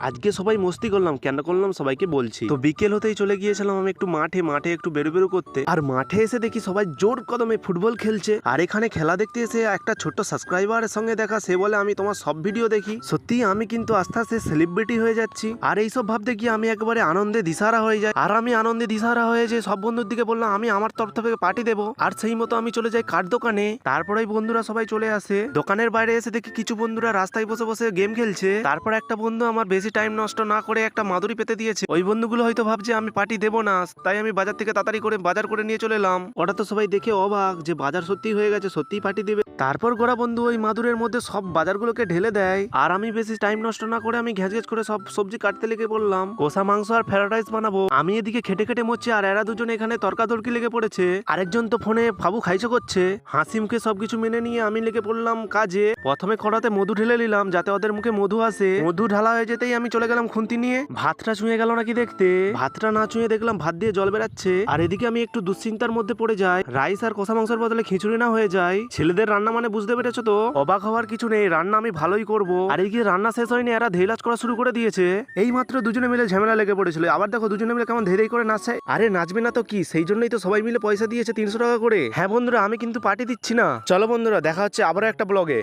আজকে সবাই মস্তি করলাম, কেন করলাম সবাইকে বলছি। তো বিকেল হতেই চলে গিয়েছিলাম আমি একটু মাঠে একটু বেরু করতে। আর মাঠে এসে দেখি সবাই জোর কদমে ফুটবল খেলছে। আর এখানে খেলা দেখতে এসে একটা ছোট্ট সাবস্ক্রাইবারের সঙ্গে দেখা, সে বলে আমি তোমার সব ভিডিও দেখি। সত্যি আমি কিন্তু আস্তে আস্তে সেলিব্রিটি হয়ে যাচ্ছি। আর এইসব ভাবতে গিয়ে আমি একবারে আনন্দে দিশাহারা হয়ে যাই। আর আমি আনন্দে দিশাহারা হয়ে যে সব বন্ধুর দিকে বললাম আমি আমার তরফ থেকে পার্টি দেবো। আর সেই মতো আমি চলে যাই কার্ড দোকানে। তারপরেই বন্ধুরা সবাই চলে আসে। দোকানের বাইরে এসে দেখি কিছু বন্ধুরা রাস্তায় বসে বসে গেম খেলছে। তারপর একটা বন্ধু আমার বেশি টাইম নষ্ট না করে একটা মাদুরি পেতে দিয়েছে। ওই বন্ধুগুলো হয়তো ভাবছে আমি পার্টি দেবো না, তাই আমি বাজার থেকে তাড়াতাড়ি করে বাজার করে নিয়ে চলে এলাম। ওটা তো সবাই দেখে অবাক যে বাজার সত্যি হয়ে গেছে, সত্যিই পার্টি দিবে। তারপর গোড়া বন্ধু ওই মাদুরের মধ্যে সব বাজারগুলোকে ঢেলে দেয়। আর আমি বেশি টাইম নষ্ট না করে আমি ঘ্যাচ করে সব সবজি কাটতে লেগে বললাম কষা মাংস আর ফ্রাইড রাইস বানাবো। আমি এদিকে খেটে খেটে মরছি আর এরা দুজন এখানে তর্কাতর্কি লেগে পড়েছে। আরেকজন তো ফোনে ফাবু খাইছো করছে। হাসি মুখে সবকিছু মেনে নিয়ে আমি লেগে পড়লাম কাজে। প্রথমে কড়াতে মধু ঢেলে নিলাম যাতে ওদের মুখে মধু আসে। মধু ঢালা হয়ে যেতেই আমি চলে গেলাম খুন্তি নিয়ে। ভাতটা ছুঁয়ে গেল নাকি দেখতে, ভাতটা না ছুঁয়ে দেখলাম ভাত দিয়ে জল বেরাচ্ছে। আর এদিকে আমি একটু দুশ্চিন্তার মধ্যে পড়ে যাই, রাইস আর কষা মাংসের বদলে খিচুড়ি না হয়ে যায়। ছেলেদের রান্না মানে বুঝতে পেরেছো তো, অবাক হওয়ার কিছু নেই, রান্না আমি ভালোই করব। আর এদিকে রান্না শেষ হয়নি, এরা ধেইলাজ করা শুরু করে দিয়েছে। এই মাত্র দুজনে মিলে ঝামেলা লেগে পড়েছিল, আবার দেখো দুজনে মিলে কেমন ধেই করে নাচছে। আরে নাচবে না তো কি, সেই জন্যই তো সবাই মিলে পয়সা দিয়েছে 300 টাকা করে। হ্যাঁ বন্ধুরা, আমি কিন্তু পার্টি দিচ্ছি না। চলো বন্ধুরা, দেখা হচ্ছে আবারও একটা ব্লগে।